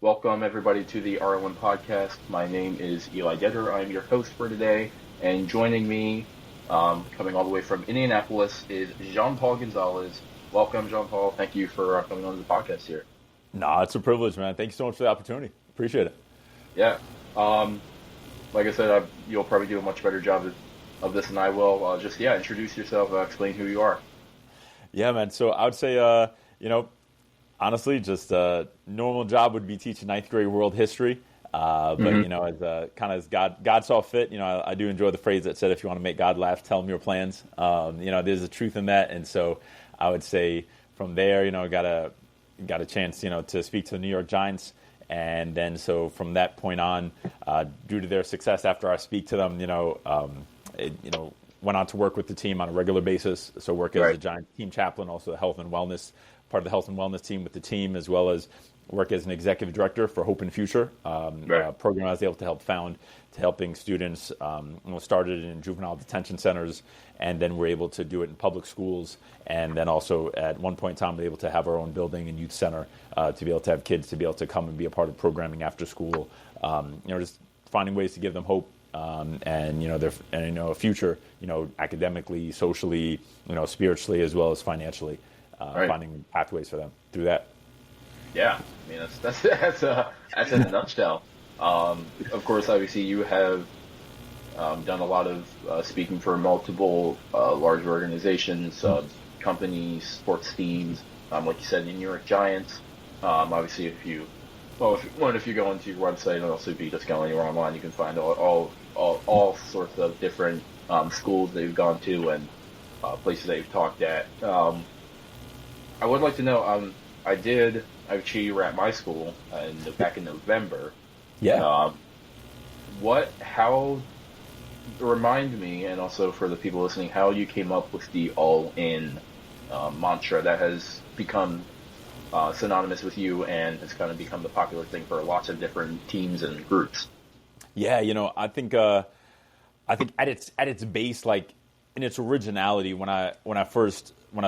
Welcome everybody to the R1 podcast. My name is Eli Detter. I'm your host for today, and joining me, coming all the way from Indianapolis, is Gian Paul Gonzalez. Welcome, Gian Paul. Thank you for coming on the podcast here. No, it's a privilege, man. Thank you so much for the opportunity. Appreciate it. Yeah. Like I said, you'll probably do a much better job of this than I will. Introduce yourself, explain who you are. Yeah, man. So I would say, honestly, just a normal job would be teaching ninth grade world history. But as God saw fit, I do enjoy the phrase that said, if you want to make God laugh, tell him your plans. There's a truth in that. And so I would say from there, got a chance, to speak to the New York Giants. And then so from that point on, due to their success after I speak to them, went on to work with the team on a regular basis. So work as a Giants team chaplain, also the health and wellness, part of the health and wellness team with the team, as well as work as an executive director for Hope and Future, a program I was able to help found, to helping students, started in juvenile detention centers, and then we're able to do it in public schools. And then also at one point in time, we're able to have our own building and youth center to be able to have kids to be able to come and be a part of programming after school, just finding ways to give them hope. A future, academically, socially, spiritually, as well as financially, finding pathways for them through that. Yeah, I mean that's in a nutshell. Of course, obviously, you have done a lot of speaking for multiple large organizations, companies, sports teams. Like you said, the New York Giants. Obviously, if you go into your website, and also if you just go anywhere online, you can find all sorts of different schools that you've gone to and places that you've talked at. I would like to know. Actually, you were at my school back in November. Yeah. Remind me, and also for the people listening, how you came up with the all-in mantra that has become synonymous with you and has kind of become the popular thing for lots of different teams and groups. Yeah, I think at its base, like in its originality, when I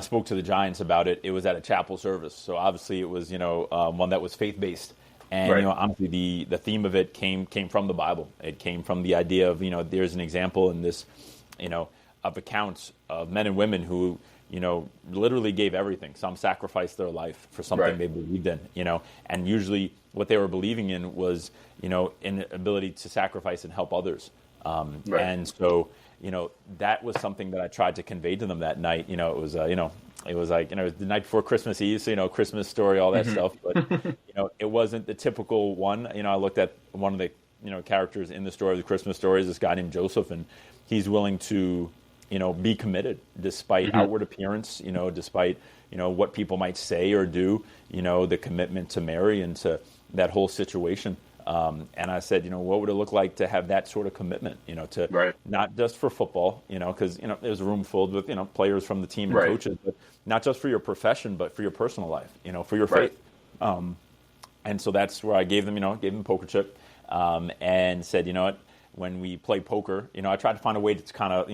spoke to the Giants about it, it was at a chapel service. So obviously it was one that was faith based, and honestly the theme of it came from the Bible. It came from the idea of there's an example in this of accounts of men and women who literally gave everything. Some sacrificed their life for something they believed in, and usually what they were believing in was, an ability to sacrifice and help others. And so, that was something that I tried to convey to them that night. It was like, it was the night before Christmas Eve, so, Christmas story, all that stuff. But, it wasn't the typical one. I looked at one of the, characters in the story of the Christmas story is this guy named Joseph, and he's willing to, be committed despite outward appearance, despite, what people might say or do, the commitment to Mary and to that whole situation. And I said, what would it look like to have that sort of commitment, not just for football, because, there's a room filled with, players from the team and coaches, but not just for your profession, but for your personal life, for your faith. And so that's where I gave them a poker chip, and said, when we play poker, I tried to find a way to kind of,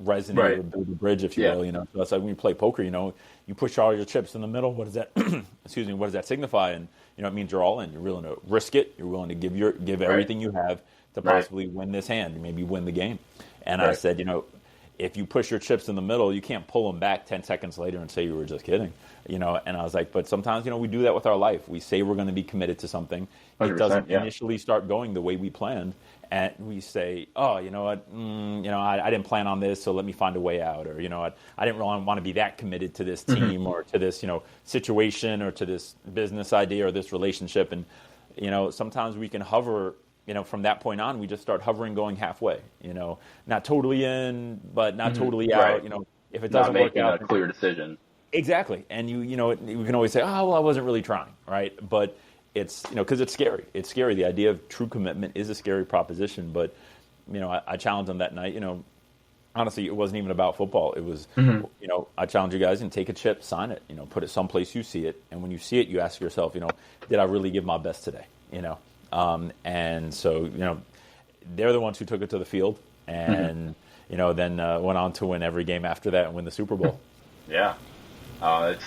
resonate or build a bridge, if you will, So that's like when you play poker, you push all your chips in the middle. What does that, what does that signify? And, it means you're all in. You're willing to risk it. You're willing to give everything you have to possibly win this hand, maybe win the game. And I said, if you push your chips in the middle, you can't pull them back 10 seconds later and say you were just kidding, And I was like, but sometimes, we do that with our life. We say we're going to be committed to something. It doesn't initially start going the way we planned. And we say, oh, you know what, I didn't plan on this, so let me find a way out. Or, I didn't really want to be that committed to this team or to this, situation or to this business idea or this relationship. And, sometimes we can hover, from that point on, we just start hovering, going halfway, not totally in, but not totally out. If it doesn't work out. Not making a clear decision. Exactly. And you can always say, oh, well, I wasn't really trying, right? But it's, because it's scary. It's scary. The idea of true commitment is a scary proposition. But, I challenged them that night. Honestly, it wasn't even about football. It was, I challenge you guys and take a chip, sign it, put it someplace you see it. And when you see it, you ask yourself, did I really give my best today? And so, they're the ones who took it to the field and, then went on to win every game after that and win the Super Bowl. Yeah. That's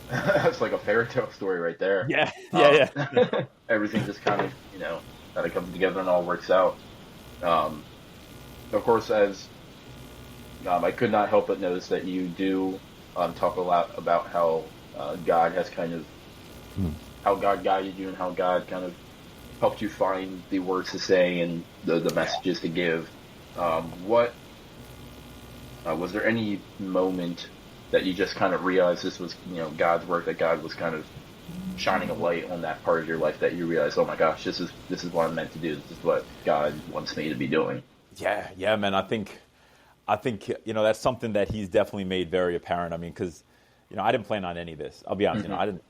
That's like a fairy tale story right there. Yeah, Um, yeah, yeah. everything just kind of, kind of comes together and all works out. Um, of course, as I could not help but notice that you do talk a lot about how God has kind of Hmm. how God guided you and how God kind of helped you find the words to say and the messages to give. What was there any moment that you just kind of realized this was God's work, that God was kind of shining a light on that part of your life, that you realized, oh my gosh, this is what I'm meant to do. This is what God wants me to be doing. Yeah, man. I think that's something that he's definitely made very apparent. I mean, because I didn't plan on any of this. I'll be honest. I didn't.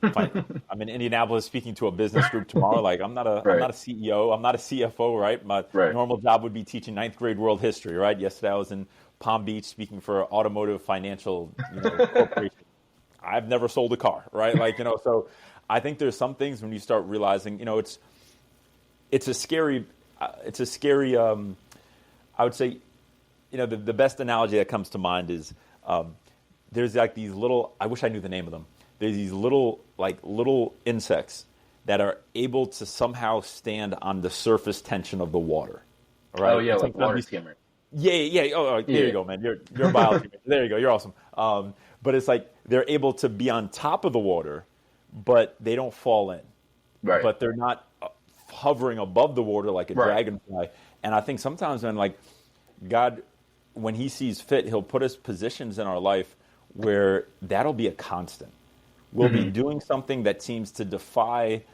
I'm in Indianapolis speaking to a business group tomorrow. Like, I'm Right, not a CEO. I'm not a CFO. Right. My right, normal job would be teaching ninth grade world history. Right. Yesterday I was in Palm Beach speaking for an automotive financial corporation. I've never sold a car. Right. Like so. I think there's some things when you start realizing it's a scary I would say, the best analogy that comes to mind is there's like these little, I wish I knew the name of them. There's these little insects that are able to somehow stand on the surface tension of the water. All oh right. yeah, And like sometimes water skimmer. yeah. Oh, there you Yeah, go, man. You're a biology major. There you go. You're awesome. But it's like they're able to be on top of the water, but they don't fall in. right, But they're not hovering above the water like a right, dragonfly. And I think sometimes when God, when He sees fit, He'll put us positions in our life where that'll be a constant. We'll be hmm, doing something that seems to defy,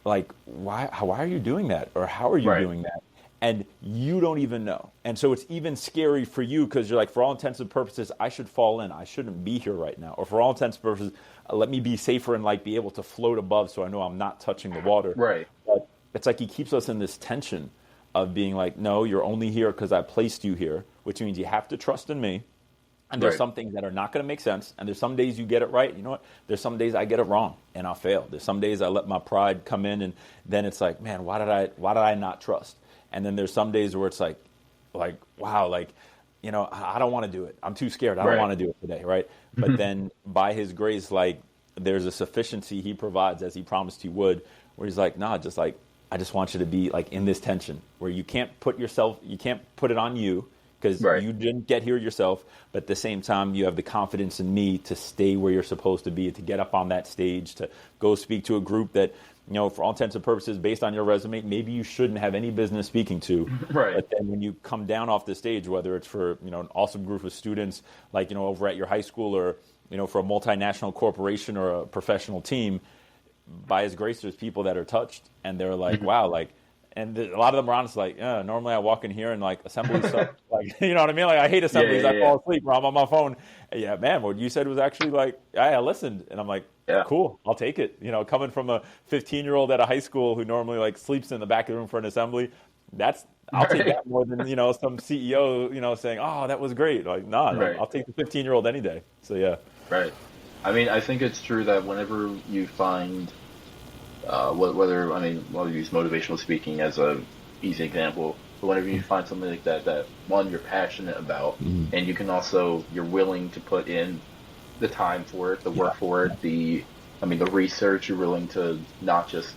like, why are you doing that? Or how are you right, doing that? And you don't even know. And so it's even scary for you because you're like, for all intents and purposes, I should fall in. I shouldn't be here right now. Or for all intents and purposes, let me be safer and be able to float above so I know I'm not touching the water. right, But it's like He keeps us in this tension of being like, no, you're only here because I placed you here, which means you have to trust in me. And there's right, some things that are not going to make sense. And there's some days you get it right. You know what? There's some days I get it wrong and I'll fail. There's some days I let my pride come in and then it's like, man, why did I not trust? And then there's some days where it's like, wow, I don't want to do it. I'm too scared. I don't right, want to do it today, right? But then by His grace, there's a sufficiency He provides as He promised He would, where He's like, nah, just I just want you to be in this tension where you can't put it on you because right, you didn't get here yourself, but at the same time, you have the confidence in me to stay where you're supposed to be, to get up on that stage, to go speak to a group that, for all intents and purposes, based on your resume, maybe you shouldn't have any business speaking to. right, But then when you come down off the stage, whether it's for, an awesome group of students, over at your high school or, for a multinational corporation or a professional team, by His grace, there's people that are touched and they're like, wow, and a lot of them are honest, normally I walk in here and assemblies suck. You know what I mean? I hate yeah, assemblies. yeah, I yeah, fall asleep or I'm on my phone. Yeah, man, what you said was actually I listened. And I'm like, yeah, cool, I'll take it. Coming from a 15-year-old at a high school who normally sleeps in the back of the room for an assembly, I'll take right, that more than, some CEO, saying, oh, that was great. Nah, right, I'll take the 15-year-old any day. So yeah. right. I mean, I think it's true that whenever you find whether I mean, I'll use motivational speaking as a easy example. But whenever you find something like that, that one you're passionate about, Mhm. and you're willing to put in the time for it, the Yeah. work for it, the research. You're willing to not just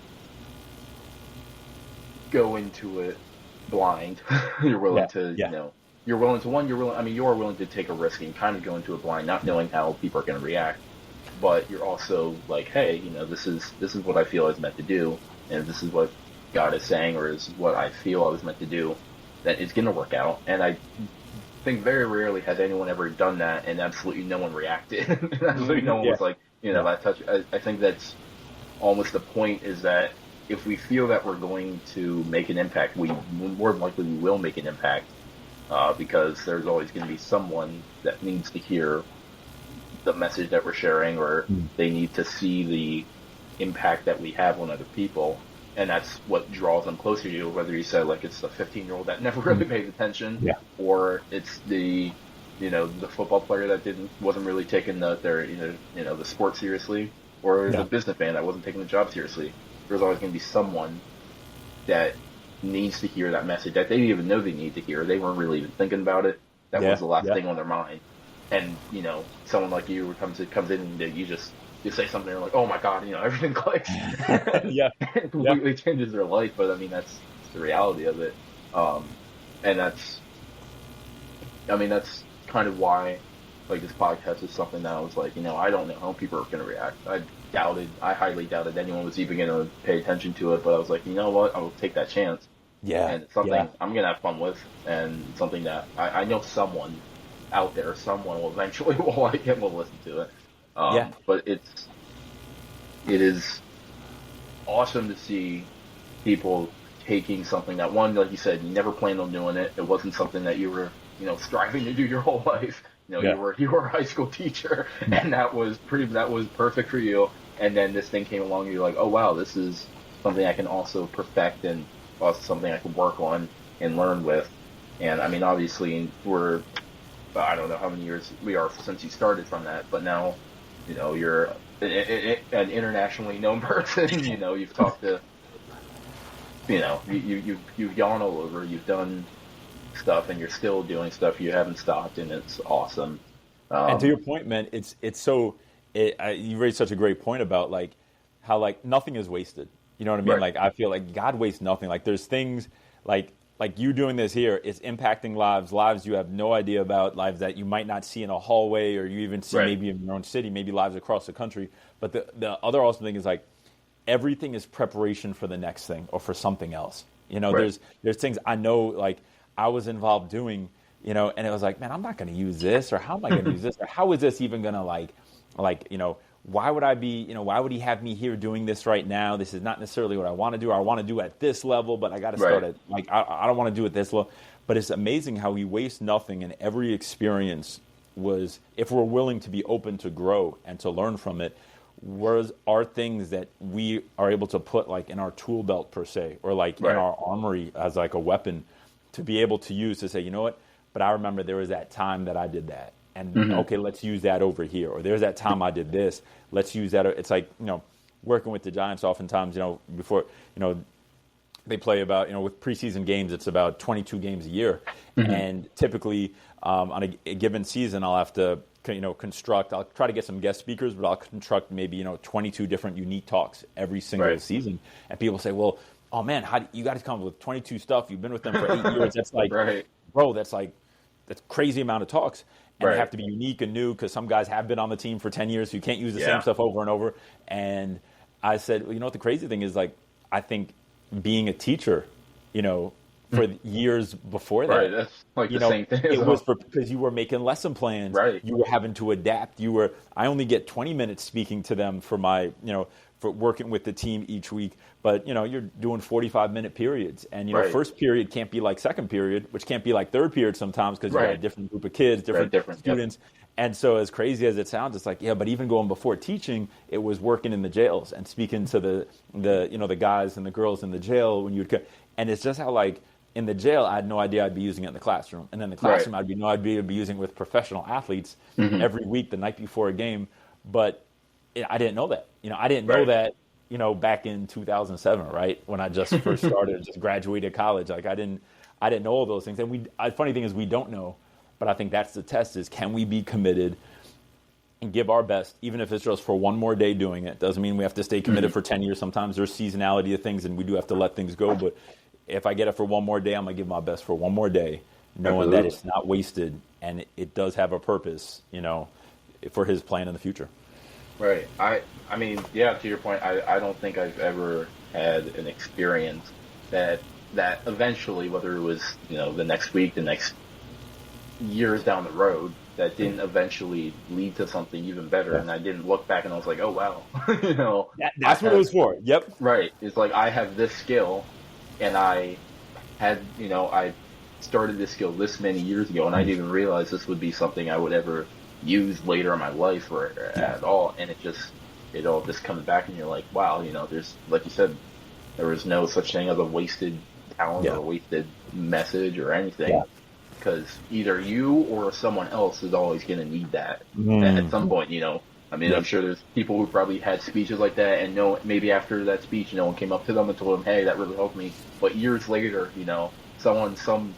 go into it blind. You're willing Yeah. to, Yeah. you're willing to one. You're willing. I mean, you're willing to take a risk and kind of go into it blind, not knowing how people are going to react. But you're also like, hey, this is what I feel I was meant to do, and this is what God is saying, or is what I feel I was meant to do, that it's going to work out. And I think very rarely has anyone ever done that, and absolutely no one reacted. Absolutely no one Yeah. was like, Yeah. that touch. I think that's almost the point, is that if we feel that we're going to make an impact, we more than likely we will make an impact, because there's always going to be someone that needs to hear the message that we're sharing, or Mm. they need to see the impact that we have on other people. And that's what draws them closer to you, whether you say it's the 15-year-old that never really Mm. pays attention, Yeah. or it's the football player that wasn't really taking the sport seriously, or the Yeah. businessman that wasn't taking the job seriously. There's always going to be someone that needs to hear that message that they didn't even know they need to hear. They weren't really even thinking about it. That Yeah. was the last Yeah. thing on their mind. And someone like you comes in and you just you say something, they're like, oh my God, everything clicks. Yeah, It yeah, completely changes their life. But I mean, that's the reality of it. And that's kind of why, like, this podcast is something that I was like, I don't know how people are going to react. I highly doubted anyone was even going to pay attention to it, but I was like, you know what? I will take that chance. yeah, And it's yeah, something I'm going to have fun with, and something that I know someone out there, someone will eventually will like it, will listen to it. yeah. But it is awesome to see people taking something that, one, like you said, you never planned on doing it. It wasn't something that you were, striving to do your whole life. Yeah. You were a high school teacher, and that was perfect for you. And then this thing came along, and you're like, oh wow, this is something I can also perfect, and also something I can work on and learn with. And I mean, obviously, I don't know how many years we are since you started from that, but now, you're an internationally known person. You've talked to, you've gone all over, you've done stuff, and you're still doing stuff. You haven't stopped, and it's awesome. And to Um, your point, man, it's so you raised such a great point about like how like nothing is wasted. You know what I mean? right, Like I feel like God wastes nothing. Like there's things like you doing this here is impacting lives you have no idea about, lives that you might not see in a hallway or you even see right, maybe in your own city, maybe lives across the country. But the other awesome thing is like everything is preparation for the next thing or for something else. right, There's things I know like I was involved doing, and it was like, man, I'm not going to use this, or how am I going to use this, or how is this even going to why would I be, why would he have me here doing this right now? This is not necessarily what I want to do. I want to do at this level, but I got to start right, at I don't want to do it this level. But it's amazing how we waste nothing, and every experience was, if we're willing to be open to grow and to learn from it, are things that we are able to put like in our tool belt per se, or like in right, our armory as like a weapon to be able to use to say, you know what? But I remember there was that time that I did that, and hmm, okay, let's use that over here. Or there's that time I did this. Let's use that. It's like working with the Giants. Oftentimes, before they play about, with preseason games, it's about 22 games a year, hmm, and typically on a given season, I'll have to construct. I'll try to get some guest speakers, but I'll construct maybe 22 different unique talks every single right, season. And people say, well, oh man, you got to come up with 22 stuff. You've been with them for 8 years. That's like, right, bro, that's crazy amount of talks. And they right, have to be unique and new because some guys have been on the team for 10 years, so you can't use the same yeah, stuff over and over. And I said, well, what the crazy thing is, like, I think being a teacher, for years before right. that, That's like the same thing as it was well. because you were making lesson plans. Right, You were having to adapt. I only get 20 minutes speaking to them for my, for working with the team each week. But, you're doing 45-minute periods. And, right, first period can't be like second period, which can't be like third period sometimes because you got a right, different group of kids, right, different different. Yep. students. And so as crazy as it sounds, it's like, yeah, but even going before teaching, it was working in the jails and speaking to the guys and the girls in the jail when and it's just how like, in the jail, I had no idea I'd be using it in the classroom. And then the Right. classroom, I'd be using it with professional athletes Hmm. every week, the night before a game. But I didn't know that. I didn't know Right. that, back in 2007, right? When I just first started, just graduated college. Like I didn't know all those things. And funny thing is we don't know, but I think that's the test is, can we be committed and give our best, even if it's just for one more day doing it? Doesn't mean we have to stay committed Hmm. for 10 years. Sometimes there's seasonality of things and we do have to let things go. But if I get it for one more day, I'm going to give my best for one more day, knowing that Absolutely. it's not wasted and it does have a purpose, for his plan in the future. Right. I mean, yeah, to your point, I don't think I've ever had an experience that eventually, whether it was, the next week, the next years down the road, that didn't eventually lead to something even better. Yeah. And I didn't look back and I was like, oh wow, I That's what it have, was for. Yep. right. It's like I have this skill, and I had, I started this skill this many years ago, and I didn't even realize this would be something I would ever use later in my life or Yeah. at all. And it all just comes back, and you're like, wow, there's, like you said, there was no such thing as a wasted talent or Yeah. a wasted message or anything. Yeah. Because either you or someone else is always going to need that at Mm. some point, I mean, I'm Yep. sure there's people who probably had speeches like that, and maybe after that speech, no one came up to them and told them, "Hey, that really helped me." But years later, some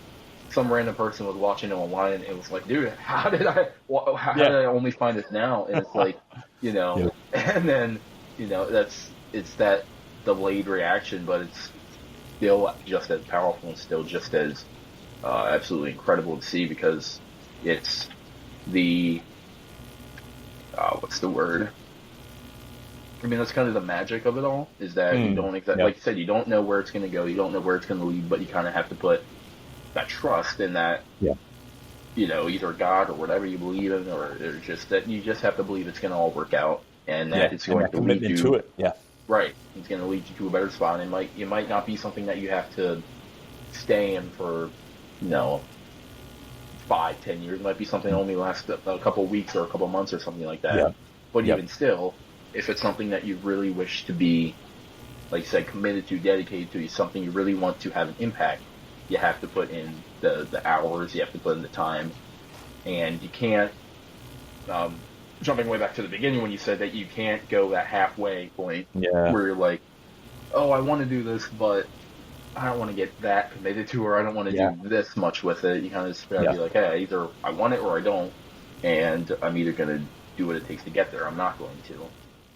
some random person was watching it online and it was like, dude, how Yeah. did I only find this now? And it's like, Yeah. and then, it's that delayed reaction, but it's still just as powerful and still just as absolutely incredible to see because it's the, what's the word? I mean, that's kind of the magic of it all, is that you don't exactly, Yeah. like you said, you don't know where it's going to go, you don't know where it's going to lead, but you kind of have to put that trust in that, Yeah. either God or whatever you believe in, or just that you just have to believe it's going to all work out and that Yeah. it's And going that to lead commitment to you it. Yeah. right. It's going to lead you to a better spot. And it might not be something that you have to stay in for, you know, 5, 10 years. It might be something that only lasts a couple of weeks or a couple of months or something like that. Yeah. But Yep. even still, if it's something that you really wish to be, like you said, committed to, dedicated to, something you really want to have an impact, you have to put in the hours, you have to put in the time, and you can't. Jumping way back to the beginning when you said that you can't go that halfway point Yeah. where you're like, oh, I want to do this, but I don't want to get that committed to, or I don't want to Yeah. do this much with it. You kind of just gotta Yeah. be like, hey, either I want it or I don't, and I'm either gonna do what it takes to get there. I'm not going to,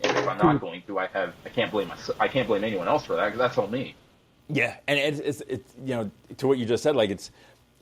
and if I'm not going to, I can't blame myself. I can't blame anyone else for that because that's all me. Yeah, and it's to what you just said, like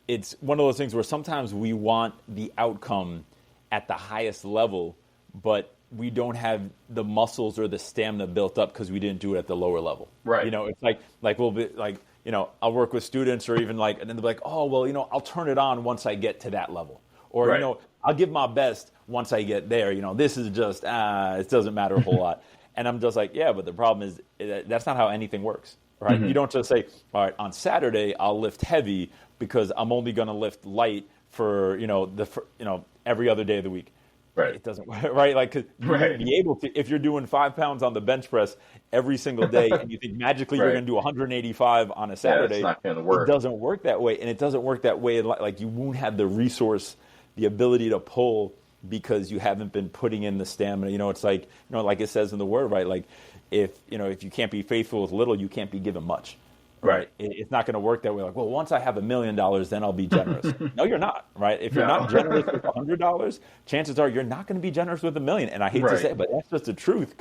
it's one of those things where sometimes we want the outcome at the highest level, but we don't have the muscles or the stamina built up because we didn't do it at the lower level. Right. It's like we'll be like, I'll work with students or even like, and then they'll be like, oh, well, I'll turn it on once I get to that level. Or, Right. I'll give my best once I get there. This is just, it doesn't matter a whole lot. And I'm just like, yeah, but the problem is that's not how anything works, right? Mm-hmm. You don't just say, all right, on Saturday, I'll lift heavy because I'm only going to lift light for, every other day of the week. Right. It doesn't work, right? Like, 'cause you Right. wouldn't be able to, if you're doing 5 pounds on the bench press every single day and you think magically you're Right. going to do 185 on a Saturday, it's not gonna work. It doesn't work that way. And it doesn't work that way. Like, you won't have the resource, the ability to pull because you haven't been putting in the stamina. It's like, like it says in the word, right? Like, if you can't be faithful with little, you can't be given much. Right. It's not going to work that way. Like, well, once I have $1 million, then I'll be generous. No, you're not. Right. If you're No. not generous with $100, chances are you're not going to be generous with $1 million. And I hate to Right. say it, but that's just the truth.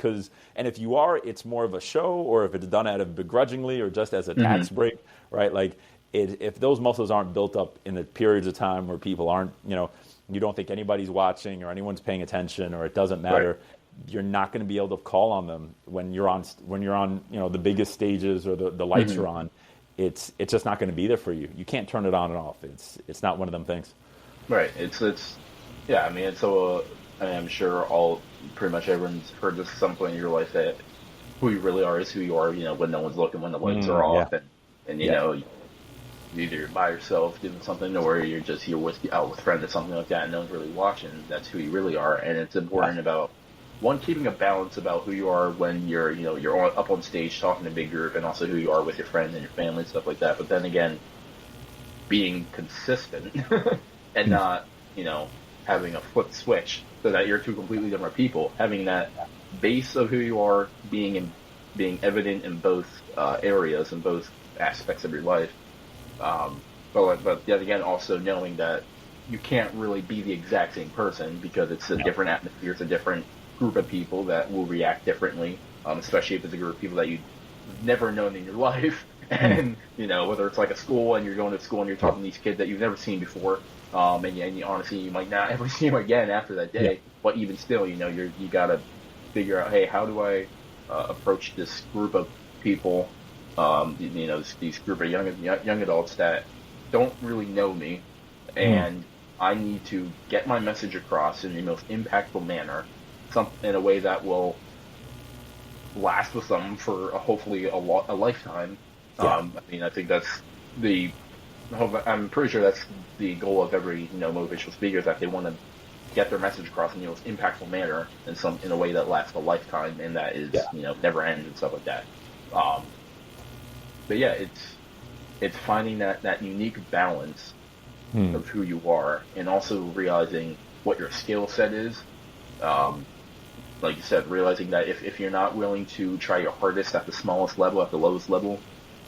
And if you are, it's more of a show, or if it's done out of begrudgingly or just as a tax break. Right. Like, if those muscles aren't built up in the periods of time where people aren't, you don't think anybody's watching or anyone's paying attention, or it doesn't matter. Right. You're not going to be able to call on them when you're on the biggest stages or the lights are on. It's just not going to be there for you. You can't turn it on and off. It's not one of them things. Right. It's yeah. I mean, I'm sure pretty much everyone's heard this at some point in your life that who you really are is who you are. When no one's looking, when the lights are off, and you're either by yourself doing something, or you're just out with friends or something like that, and no one's really watching. That's who you really are, and it's important about keeping a balance about who you are when you're up on stage talking to a big group, and also who you are with your friends and your family and stuff like that. But then again, being consistent and not having a flip switch so that you're two completely different people. Having that base of who you are being evident in both areas and both aspects of your life. But yet again, also knowing that you can't really be the exact same person because it's a different atmosphere, it's a different group of people that will react differently, especially if it's a group of people that you've never known in your life. And, whether it's like a school and you're going to school and you're talking to these kids that you've never seen before, and honestly, you might not ever see them again after that day. Yeah. But even still, you got to figure out, hey, how do I approach this group of people, these group of young adults that don't really know me, and I need to get my message across in the most impactful manner, in a way that will last with them for hopefully a lifetime. Yeah. I think I'm pretty sure that's the goal of every motivational speaker, is that they want to get their message across in the most impactful manner in a way that lasts a lifetime, and that is never ends and stuff like that. But yeah, it's finding that unique balance of who you are, and also realizing what your skill set is. Like you said, realizing that if you're not willing to try your hardest at the smallest level, at the lowest level,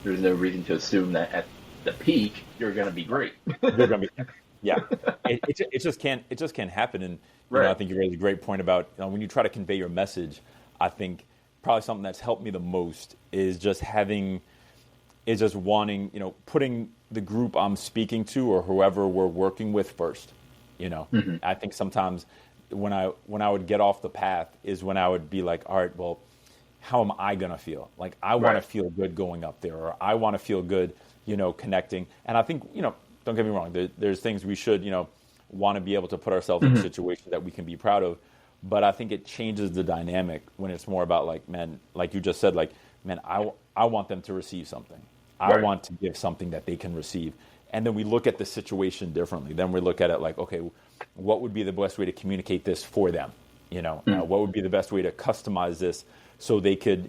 there's no reason to assume that the peak, you're going to be great. You're gonna be, yeah. It just can't happen. And I Right. think you raised a great point about when you try to convey your message. I think probably something that's helped me the most is just wanting, putting the group I'm speaking to or whoever we're working with first. Hmm. I think sometimes when I would get off the path is when I would be like, all right, well, how am I gonna feel? Like I want to Right. feel good going up there, or I want to feel good, connecting. And I think, don't get me wrong, there's things we should, want to be able to put ourselves in a Hmm. situation that we can be proud of. But I think it changes the dynamic when it's more about like, man, like you just said, like, man, I want them to receive something. I Right. want to give something that they can receive. And then we look at the situation differently. Then we look at it like, okay, what would be the best way to communicate this for them? What would be the best way to customize this so they could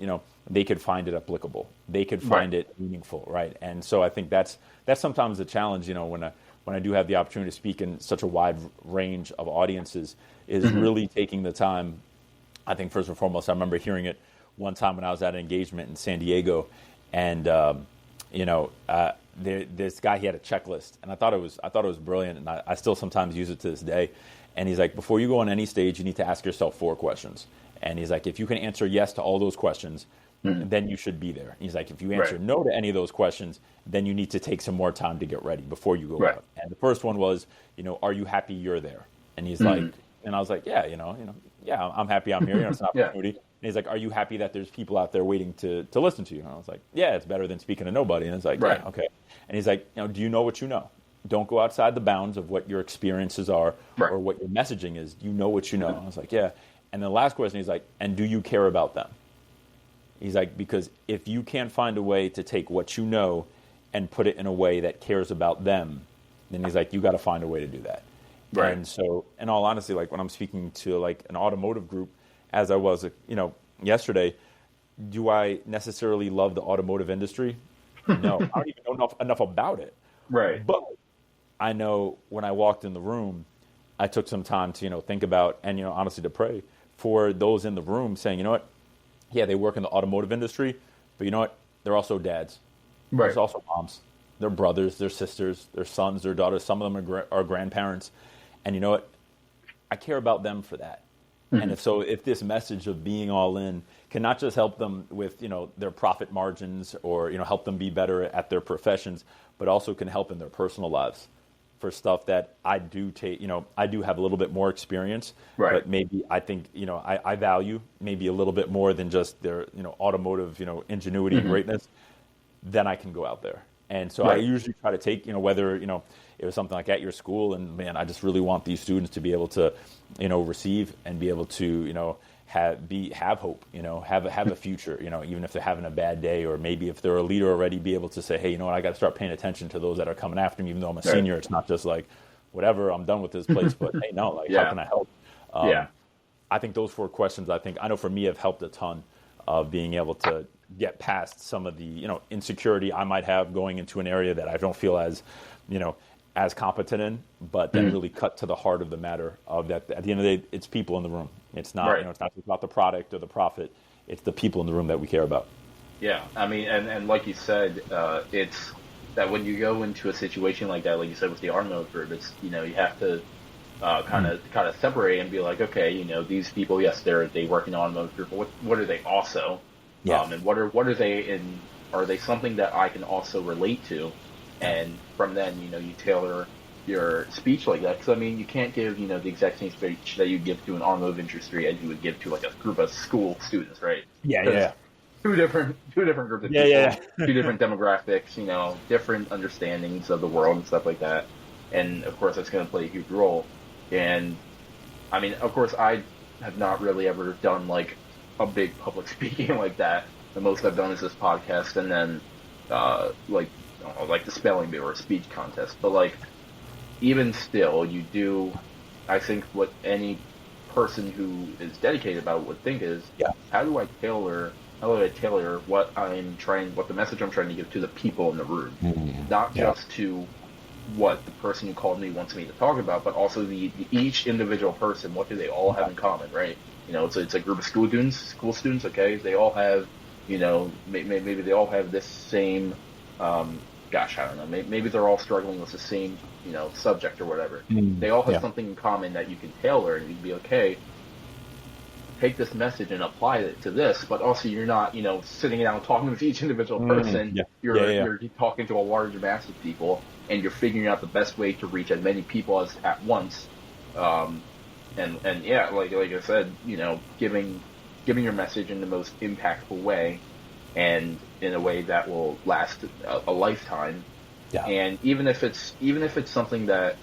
find it applicable, they could Right. find it meaningful, right? And so I think that's sometimes the challenge. When I do have the opportunity to speak in such a wide range of audiences, is Hmm. really taking the time. I think first and foremost, I remember hearing it one time when I was at an engagement in San Diego, and this guy, he had a checklist, and I thought it was brilliant, and I still sometimes use it to this day. And he's like, before you go on any stage, you need to ask yourself 4 questions. And he's like, if you can answer yes to all those questions, Hmm. then you should be there. He's like, if you Right. answer no to any of those questions, then you need to take some more time to get ready before you go Right. out. And the first one was, are you happy you're there? And he's like, Hmm. and I was like, yeah, yeah, I'm happy I'm here. It's an Yeah. opportunity. And he's like, are you happy that there's people out there waiting to listen to you? And I was like, yeah, it's better than speaking to nobody. And it's like, Right. yeah, okay. And he's like, do you know what you know? Don't go outside the bounds of what your experiences are Right. or what your messaging is. You know what you know. And I was like, yeah. And the last question, he's like, and do you care about them? He's like, because if you can't find a way to take what you know and put it in a way that cares about them, then he's like, you got to find a way to do that. Right. And so, in all honesty, like when I'm speaking to like an automotive group, as I was, yesterday, do I necessarily love the automotive industry? No, I don't even know enough about it. Right. But I know when I walked in the room, I took some time to, think about and, honestly to pray for those in the room saying, you know what? Yeah, they work in the automotive industry, but you know what? They're also dads. Right. There's also moms. They're brothers, their sisters, their sons, their daughters. Some of them are grandparents. And you know what? I care about them for that. And Hmm. if this message of being all in can not just help them with, their profit margins or, help them be better at their professions, but also can help in their personal lives for stuff that I do take, I do have a little bit more experience, Right. but maybe I think, I value maybe a little bit more than just their, automotive, ingenuity and Hmm. greatness, then I can go out there. And so I Right. usually try to take, whether, it was something like at your school and man, I just really want these students to be able to, receive and be able to, have hope, have a future, even if they're having a bad day, or maybe if they're a leader already, be able to say, hey, you know what, I got to start paying attention to those that are coming after me, even though I'm a Right. senior. It's not just like, whatever, I'm done with this place, but hey, no, like, how Yeah. can I help? Yeah. I think those 4 questions, I know for me have helped a ton of being able to get past some of the, insecurity I might have going into an area that I don't feel as, as competent in, but then Mhm. really cut to the heart of the matter of that. At the end of the day, it's people in the room. It's not, Right. it's not just about the product or the profit. It's the people in the room that we care about. Yeah, I mean, and like you said, it's that when you go into a situation like that, like you said with the automotive group, it's you have to kind of separate and be like, okay, these people, yes, they work in the automotive group, but what are they also, Yeah. and what are they in? Are they something that I can also relate to? And from then, you tailor your speech like that. Because I mean, you can't give the exact same speech that you give to an automotive industry as you would give to like a group of school students, right? Yeah, 'Cause yeah. two different groups of Yeah, people, yeah. two different demographics, different understandings of the world and stuff like that. And of course, that's going to play a huge role. And I mean, of course, I have not really ever done like a big public speaking like that. The most I've done is this podcast, and then like I don't know, like the spelling bee or a speech contest. But like even still, you do. I think what any person who is dedicated about it would think is, Yeah. how do I tailor what the message I'm trying to give to the people in the room, not Yeah. just to what the person who called me wants me to talk about, but also the each individual person. What do they all have in common, right? It's a group of school students. Okay, they all have, maybe they all have this same gosh, I don't know, maybe they're all struggling with the same, subject or whatever. They all have Yeah. something in common that you can tailor, and you'd be like, hey, take this message and apply it to this, but also you're not, sitting down talking with each individual person. Yeah. You're talking to a large mass of people, and you're figuring out the best way to reach as many people as at once. And yeah, like I said, giving your message in the most impactful way, and in a way that will last a lifetime. Yeah. And even if it's something that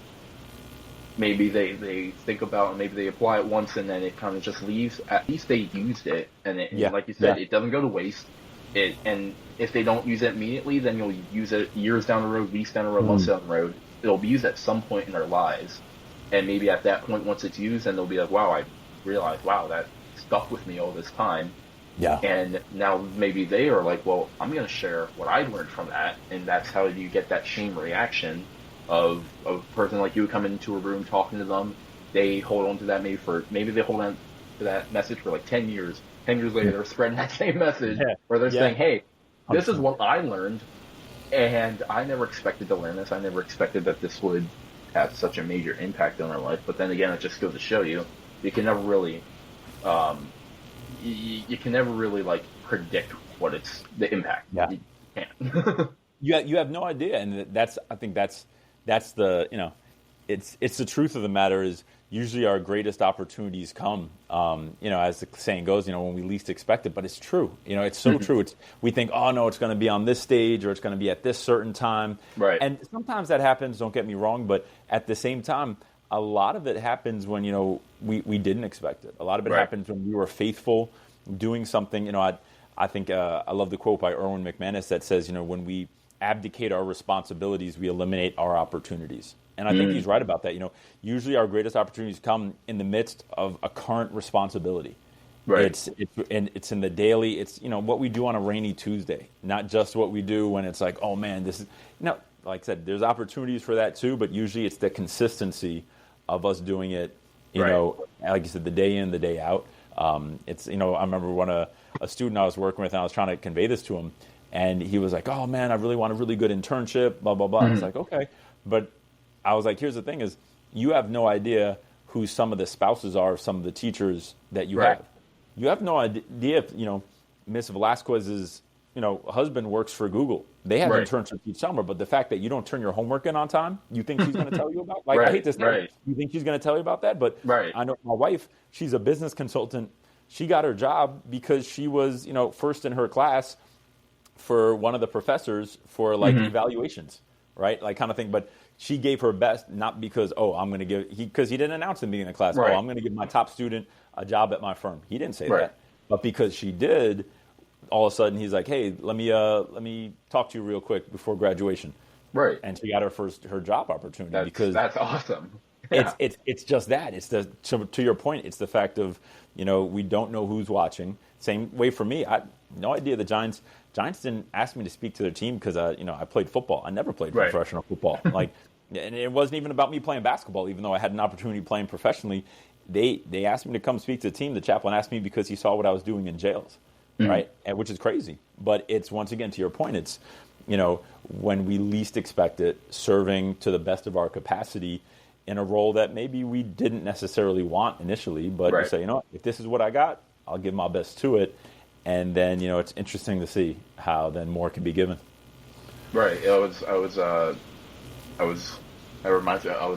maybe they think about and maybe they apply it once and then it kind of just leaves, at least they used it, and like you said, it doesn't go to waste. And if they don't use it immediately, then you'll use it years down the road, weeks down the road, months down the road. It'll be used at some point in their lives, and maybe at that point, once it's used, then they'll be like, wow, I realized, wow, that stuck with me all this time. Yeah. And now maybe they are like, well, I'm going to share what I learned from that, and that's how you get that chain reaction of a person like you come into a room talking to them. They hold on to that maybe they hold on to that message for like 10 years. 10 years later, they're spreading that same message, where they're saying, hey, this is what I learned, and I never expected to learn this. I never expected that this would have such a major impact on our life. But then again, it just goes to show you can never really you can never really like predict what it's the impact. Yeah. You can't. You have no idea, and I think that's the it's the truth of the matter is usually our greatest opportunities come as the saying goes, when we least expect it. But it's true. It's so true. We think, oh no, it's going to be on this stage or it's going to be at this certain time. Right. And sometimes that happens. Don't get me wrong, but at the same time, a lot of it happens when we didn't expect it. A lot of it happens when we were faithful doing something. I think I love the quote by Erwin McManus that says, when we abdicate our responsibilities, we eliminate our opportunities. And I think he's right about that. Usually our greatest opportunities come in the midst of a current responsibility. Right. It's in the daily. It's what we do on a rainy Tuesday, not just what we do when it's like, oh man, this is like I said, there's opportunities for that too, but usually it's the consistency of us doing it. Like you said, the day in, the day out. I remember when a student I was working with, and I was trying to convey this to him, and he was like, oh man, I really want a really good internship, blah blah blah. I was like, okay, but I was like, here's the thing: is you have no idea who some of the spouses are of some of the teachers that you have. You have no idea if Miss Velasquez's husband works for Google. They have internships each summer, but the fact that you don't turn your homework in on time, you think she's going to tell you about? Like, I hate to say it, you think she's going to tell you about that? But I know my wife, she's a business consultant. She got her job because she was, first in her class for one of the professors for like evaluations, right? Like kind of thing. But she gave her best, not because, I'm going to give, because he didn't announce in the beginning of the class, I'm going to give my top student a job at my firm. He didn't say that. But because she did, all of a sudden he's like, hey, let me talk to you real quick before graduation. Right. And she got her job opportunity because that's awesome. Yeah. It's just that. It's to your point, it's the fact of, we don't know who's watching. Same way for me. I had no idea the Giants didn't ask me to speak to their team because I played football. I never played professional football. Like, and it wasn't even about me playing basketball, even though I had an opportunity playing professionally. They asked me to come speak to the team. The chaplain asked me because he saw what I was doing in jails, right? And which is crazy. But it's, once again, to your point, it's, when we least expect it, serving to the best of our capacity in a role that maybe we didn't necessarily want initially, but you say, if this is what I got, I'll give my best to it. And then, it's interesting to see how then more can be given. Right. I was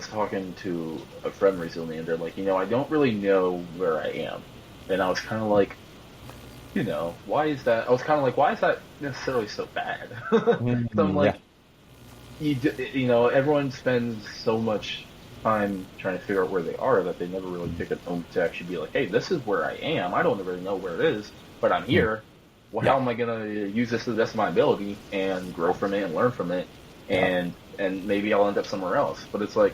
talking to a friend recently, and they're like, I don't really know where I am. And I was kind of like, why is that? I was kind of like, why is that necessarily so bad? So I'm like, everyone spends so much time trying to figure out where they are that they never really pick a moment to actually be like, hey, this is where I am. I don't really know where it is, but I'm here. Well, how am I going to use this to the best of my ability and grow from it and learn from it? And maybe I'll end up somewhere else. But it's like,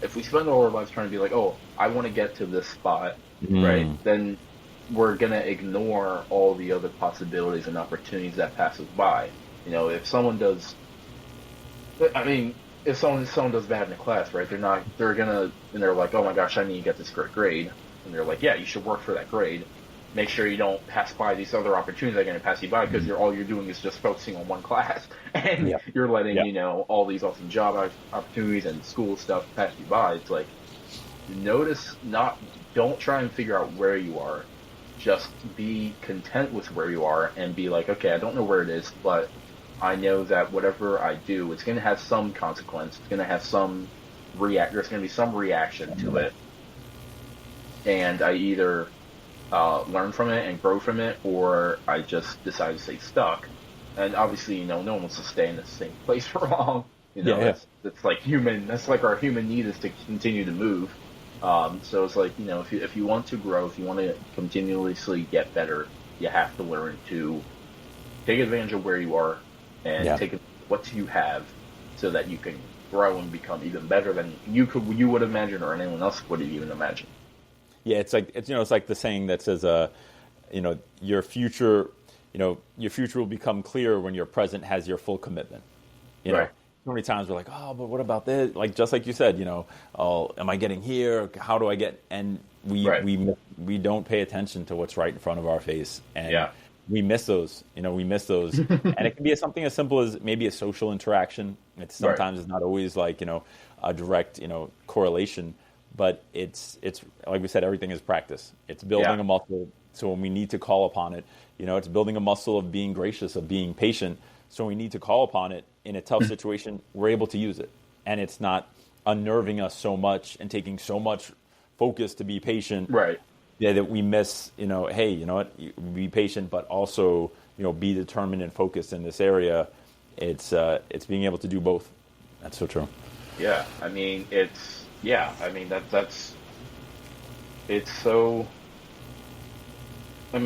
if we spend all our lives trying to be like, oh, I want to get to this spot, right? Then we're going to ignore all the other possibilities and opportunities that pass us by. If someone does, if someone does bad in a class, right? They're like, oh my gosh, I need to get this great grade. And they're like, yeah, you should work for that grade. make sure you don't pass by these other opportunities that are going to pass you by, because all you're doing is just focusing on one class, and Yeah. you're letting, Yeah. all these awesome job opportunities and school stuff pass you by. It's like, don't try and figure out where you are. Just be content with where you are and be like, okay, I don't know where it is, but I know that whatever I do, it's going to have some consequence. It's going to have there's going to be some reaction to it. And I either learn from it and grow from it, or I just decide to stay stuck. And obviously, no one wants to stay in the same place for long. That's like human. That's like our human need is to continue to move. So it's like, if you want to grow, if you want to continuously get better, you have to learn to take advantage of where you are and take what you have, so that you can grow and become even better than you would imagine, or anyone else would even imagine. Yeah, it's like the saying that says, your future will become clear when your present has your full commitment. You know, so many times we're like, oh, but what about this? Like, just like you said, oh, am I getting here? How do I get? And we don't pay attention to what's right in front of our face, and we miss those. We miss those, and it can be something as simple as maybe a social interaction. Sometimes it's not always like a direct correlation. But it's like we said, everything is practice. It's building a muscle. So when we need to call upon it, it's building a muscle of being gracious, of being patient. So when we need to call upon it in a tough situation, we're able to use it. And it's not unnerving us so much and taking so much focus to be patient. Right. Yeah, that we miss, hey, you know what, be patient, but also, be determined and focused in this area. It's being able to do both. That's so true. Yeah. I mean, it's so,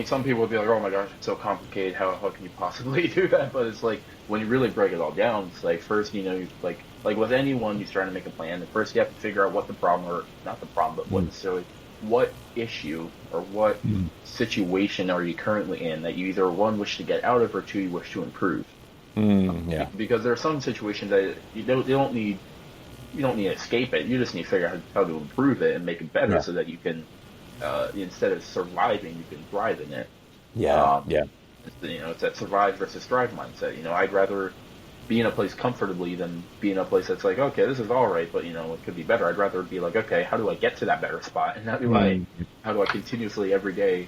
some people would be like, oh my gosh, it's so complicated, how can you possibly do that? But it's like, when you really break it all down, it's like, first, like with anyone who's trying to make a plan, first you have to figure out what the problem, or not the problem, but what issue or what situation are you currently in that you either, one, wish to get out of, or two, you wish to improve. Because there are some situations that you don't need to escape it. You just need to figure out how to improve it and make it better, so that you can, instead of surviving, you can thrive in it. It's that survive versus thrive mindset. I'd rather be in a place comfortably than be in a place that's like, okay, this is all right, but it could be better. I'd rather be like, okay, how do I get to that better spot, and how do I continuously every day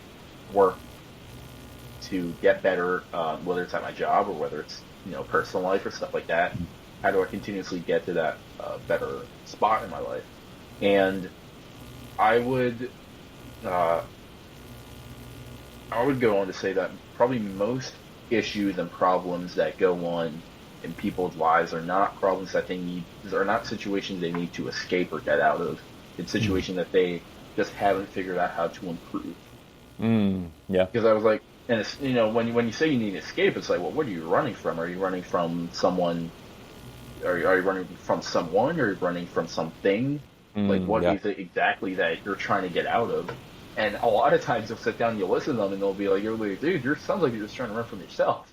work to get better, whether it's at my job or whether it's personal life or stuff like that. How do I continuously get to that better spot in my life? And I would go on to say that probably most issues and problems that go on in people's lives are not problems that are not situations they need to escape or get out of. It's situations that they just haven't figured out how to improve. Because I was like, and it's, when you say you need to escape, it's like, well, what are you running from? Are you running from someone? Are you running from someone, or are you running from something? Like, what is it exactly that you're trying to get out of? And a lot of times you'll sit down and you'll listen to them, and they'll be like, dude, you sounds like you're just trying to run from yourself.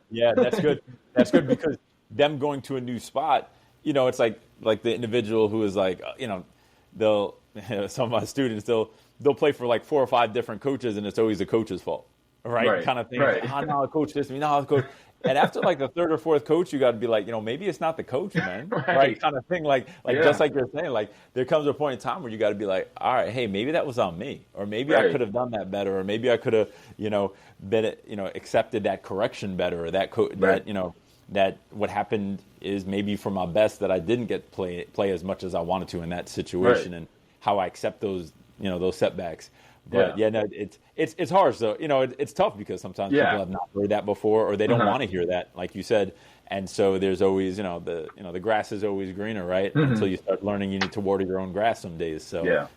Yeah, that's good. That's good, because them going to a new spot, it's like the individual who is like, they'll some of my students, they'll play for like 4 or 5 different coaches, and it's always the coach's fault, right? Kind of thing. Right. Like, now the coach this, now the coach. And after like the 3rd or 4th coach, you got to be like, maybe it's not the coach, man, right? Kind of thing. Like just like you're saying, like there comes a point in time where you got to be like, all right, hey, maybe that was on me, or maybe I could have done that better, or maybe I could have, been, accepted that correction better, or that that what happened is maybe for my best that I didn't get play as much as I wanted to in that situation, and how I accept those, those setbacks. But it's hard. So it's tough, because sometimes people have not heard that before, or they don't want to hear that, like you said. And so there's always the grass is always greener, right? Until you start learning you need to water your own grass some days. So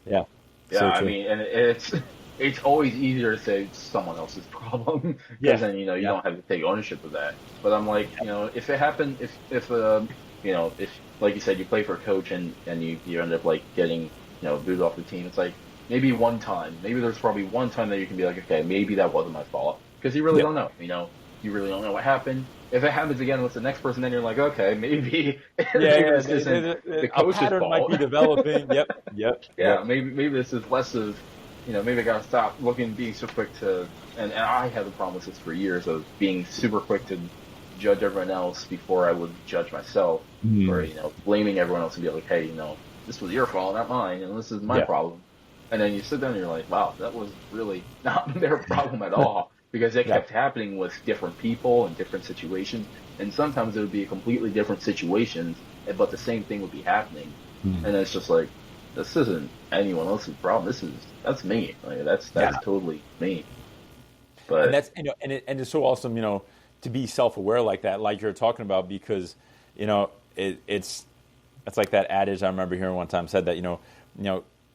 So I mean, and it's always easier to say it's someone else's problem, because then you don't have to take ownership of that. But I'm like, if it happened, if like you said, you play for a coach and you end up like getting booted off the team, it's like, maybe there's probably one time that you can be like, okay, maybe that wasn't my fault, because you really don't know. You really don't know what happened. If it happens again with the next person, then you're like, okay, maybe this isn't the coach's pattern fault. might be developing. Yep. Maybe this is less of maybe I gotta stop being so quick to, and I had the problem with this for years of being super quick to judge everyone else before I would judge myself, or, Mm. blaming everyone else and be like, hey, this was your fault, not mine, and this is my Yeah. problem. And then you sit down and you're like, wow, that was really not their problem at all, because it Yeah. kept happening with different people and different situations. And sometimes it would be a completely different situations, but the same thing would be happening. Mm. And it's just like, this isn't anyone else's problem. That's me. Like Yeah. that's totally me. And But that's and it's so awesome, to be self-aware like that, like you're talking about, because it's like that adage I remember hearing one time said that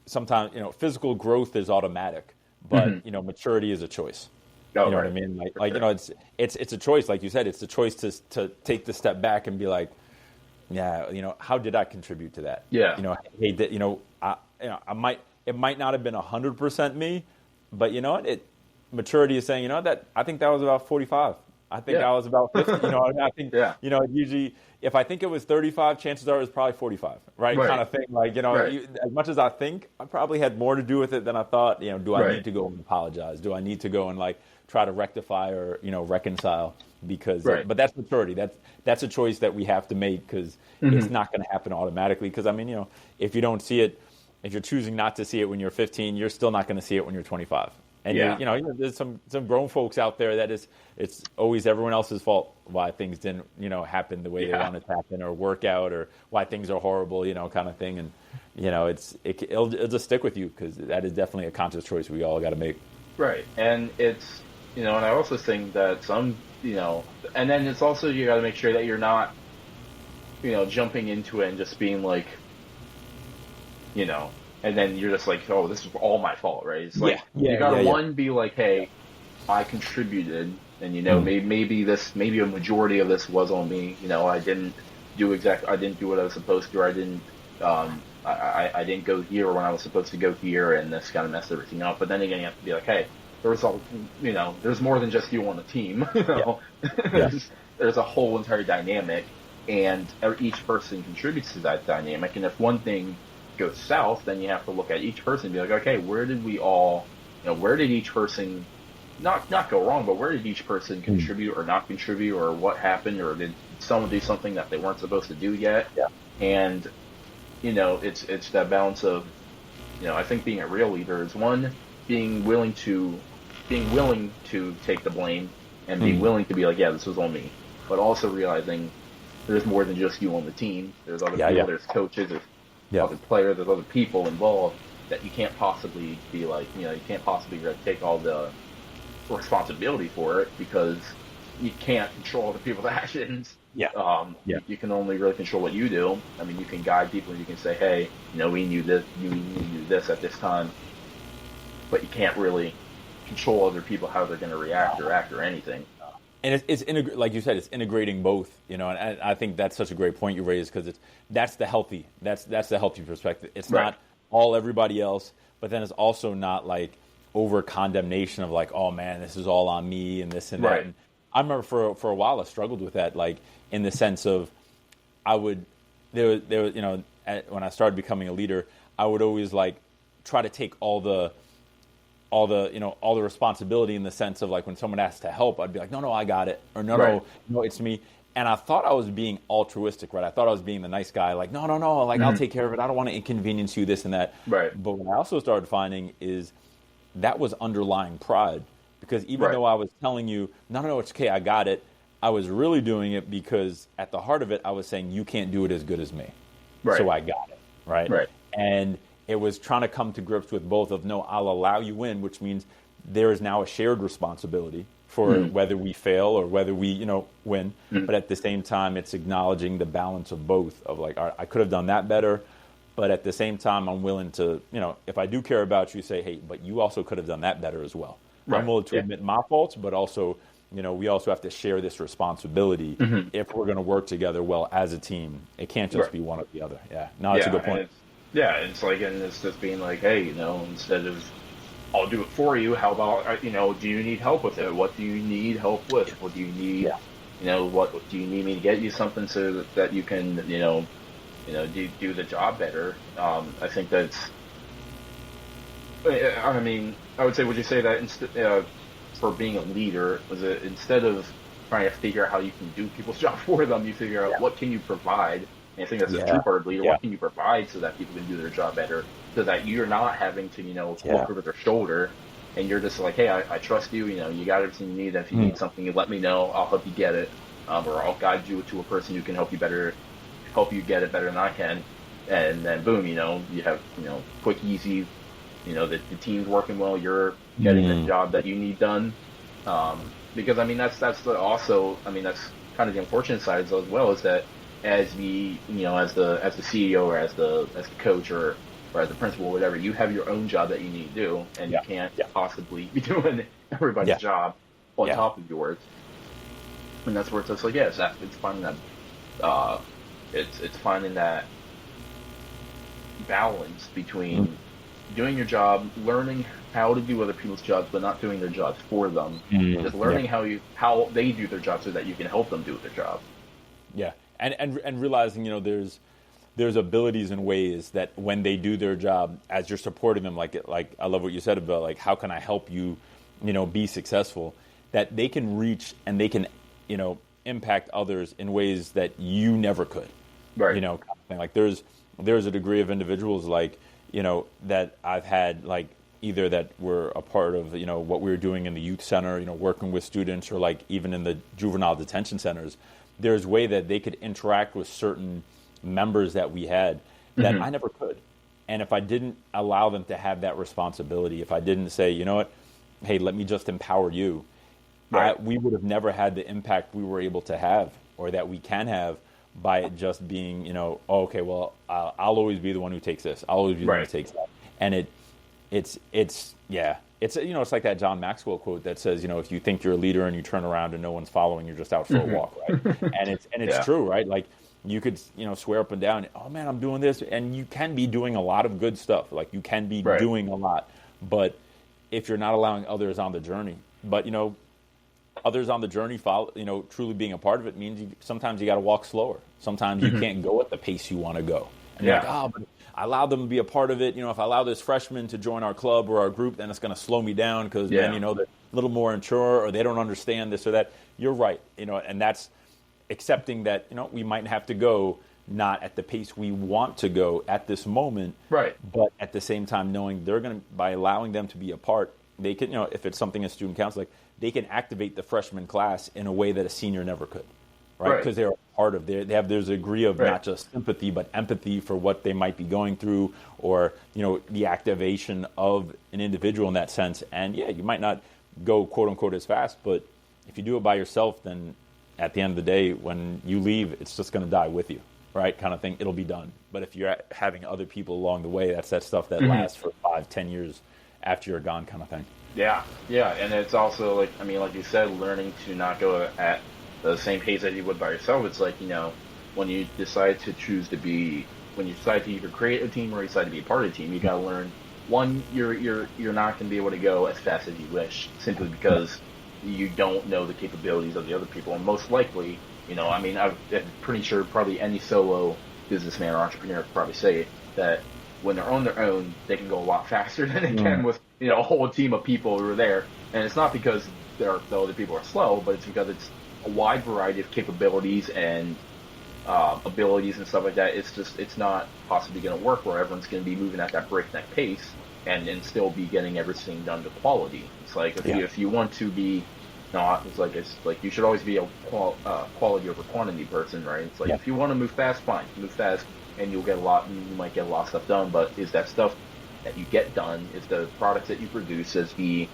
sometimes physical growth is automatic, but mhm. maturity is a choice. Oh, You know what I right, mean? for Like sure. it's a choice, like you said. It's a choice to take the step back and be like, yeah, how did I contribute to that? Yeah, Hey, I might it might not have been 100% me, but you know what? Maturity is saying, that I think that was about 45. I think yeah, I was about 50. I think yeah. usually if I think it was 35, chances are it was probably 45, right? Kind Right, of thing. Like right, as much as I think, I probably had more to do with it than I thought. Do I need right, to go and apologize? Do I need to go and like try to rectify or reconcile? Because right. but that's maturity. That's a choice that we have to make because it's Hmm. not going to happen automatically. Because I mean, if you don't see it, if you're choosing not to see it when you're 15, you're still not going to see it when you're 25. And Yeah, there's some grown folks out there that it's always everyone else's fault why things didn't happen the way they yeah. wanted to happen or work out or why things are horrible, kind of thing. And it'll just stick with you because that is definitely a conscious choice we all got to make. Right. And and I also think that and then it's also you got to make sure that you're not, jumping into it and just being like, and then you're just like, oh, this is all my fault, right? It's Yeah, like you yeah, got yeah, to yeah. one be like, hey, I contributed, and Mm. maybe a majority of this was on me. I didn't do what I was supposed to, or I didn't go here when I was supposed to go here, and this kind of messed everything up. But then again, you have to be like, hey, there's more than just you on the team. Yeah, yeah. There's a whole entire dynamic, and each person contributes to that dynamic. And if one thing goes south, then you have to look at each person and be like, okay, where did each person not go wrong, but where did each person Mm. contribute or not contribute, or what happened, or did someone do something that they weren't supposed to do yet? Yeah. And it's that balance of, I think being a real leader is one, being willing to take the blame and being Mm. willing to be like, yeah, this was on me, but also realizing there's more than just you on the team. There's other Yeah, people, yeah, there's coaches, there's yeah. other players, there's other people involved that you can't possibly be like, you can't possibly take all the responsibility for it because you can't control other people's actions. Yeah, yeah. You can only really control what you do. I mean, you can guide people and you can say, hey, we knew this, you knew this at this time, but you can't really control other people how they're going to react or act or anything. And like you said, it's integrating both, and I think that's such a great point you raised because that's the healthy perspective. It's Right. not all everybody else, but then it's also not like over condemnation of like, oh man, this is all on me and this and that. Right. And I remember for a while I struggled with that, like in the sense of I would there was when I started becoming a leader, I would always like try to take all the responsibility in the sense of like when someone asked to help, I'd be like, no, I got it, or no, Right. no, it's me. And I thought I was being altruistic, right? I thought I was being the nice guy, like no, like I'll Mhm. take care of it. I don't want to inconvenience you, this and that. Right. But what I also started finding is that was underlying pride, because even Right. though I was telling you, no, it's okay, I got it, I was really doing it because at the heart of it, I was saying you can't do it as good as me, Right. so I got it, right? Right. And it was trying to come to grips with both of no, I'll allow you in, which means there is now a shared responsibility for Mhm. whether we fail or whether we, win. Mhm. But at the same time, it's acknowledging the balance of both of like, all right, I could have done that better. But at the same time, I'm willing to, if I do care about you, say, hey, but you also could have done that better as well. I'm Right. willing to Yeah. admit my faults, but also, we also have to share this responsibility Mhm. if we're going to work together well as a team. It can't just Right. be one or the other. Yeah. No, that's a Yeah. good point. It's like, and it's just being like, hey, instead of I'll do it for you, how about, do you need help with it? What do you need help with? What do you need? Yeah. What do you need me to get you something so that you can, do the job better? I think that's, I mean, I would say, would you say that for being a leader, was it instead of trying to figure out how you can do people's job for them, you figure out Yeah. what can you provide? And I think that's a Yeah. true part of leader. Yeah. What can you provide so that people can do their job better, so that you're not having to, Yeah. look over their shoulder, and you're just like, hey, I trust you. You got everything you need. If you need Mm. something, you let me know. I'll help you get it, or I'll guide you to a person who can help you get it better than I can. And then boom, you have quick, easy. The team's working well. You're getting the Mm. job that you need done. Because I mean also I mean that's kind of the unfortunate side as well, is that as the CEO, or as the coach, or as the principal or whatever, you have your own job that you need to do, and you Yeah. can't Yeah. possibly be doing everybody's Yeah. job on Yeah. top of yours. And that's where it's just like, yeah, it's finding that uh it's finding that balance Mm. between doing your job, learning how to do other people's jobs, but not doing their jobs for them. Mm. Just Yeah. learning how they do their job so that you can help them do their job. Yeah. And realizing, there's abilities and ways that when they do their job, as you're supporting them, like I love what you said about, like, how can I help you, be successful, that they can reach and they can, impact others in ways that you never could, Right. kind of thing. Like there's a degree of individuals, like, that I've had, like, either that were a part of, what we were doing in the youth center, working with students, or like even in the juvenile detention centers. There's way that they could interact with certain members that we had that Hmm. I never could. And if I didn't allow them to have that responsibility, if I didn't say, you know what, hey, let me just empower you, Right. we would have never had the impact we were able to have, or that we can have, by it just being, oh, okay, well, I'll always be the one who takes this. I'll always be the one who Right. takes that. And yeah, it's like that John Maxwell quote that says, if you think you're a leader and you turn around and no one's following, you're just out for a Hmm. walk, right? And it's Yeah. true, right? Like, you could, swear up and down, oh man, I'm doing this, and you can be doing a lot of good stuff. Like, you can be Right. doing a lot, but if you're not allowing others on the journey, but others on the journey follow, truly being a part of it means sometimes you got to walk slower. Sometimes you Hmm. can't go at the pace you want to go. And you're like, Yeah. oh, but I allowed them to be a part of it. If I allow this freshman to join our club or our group, then it's going to slow me down, because Yeah. then, they're a little more mature, or they don't understand this or that. You're right. And that's accepting that, we might have to go not at the pace we want to go at this moment, Right. but at the same time knowing they're going to, by allowing them to be a part, they can, if it's something as student council, like, they can activate the freshman class in a way that a senior never could, right? Right. Because they're a part of, there's a degree of Right. not just sympathy, but empathy for what they might be going through, or, the activation of an individual in that sense. And yeah, you might not go, quote unquote, as fast, but if you do it by yourself, then at the end of the day, when you leave, it's just going to die with you, right? Kind of thing. It'll be done. But if you're having other people along the way, that's that stuff that lasts for 5-10 years after you're gone, kind of thing. Yeah. Yeah. And it's also like, I mean, like you said, learning to not go at the same pace that you would by yourself. It's like, when you decide to when you decide to either create a team or you decide to be a part of a team, you got to learn, one, you're not going to be able to go as fast as you wish, simply because you don't know the capabilities of the other people. And most likely, I mean, I'm pretty sure probably any solo businessman or entrepreneur could probably say that when they're on their own, they can go a lot faster than they can with, a whole team of people who are there. And it's not because the other people are slow, but it's because it's a wide variety of capabilities and abilities and stuff like that. It's not possibly going to work where everyone's going to be moving at that breakneck pace and still be getting everything done to quality. It's like if you want to be, it's like you should always be a quality over quantity person, right? It's like, if you want to move fast, fine, move fast, and you might get a lot of stuff done. But is that stuff that you get done, is the products that you produce, is the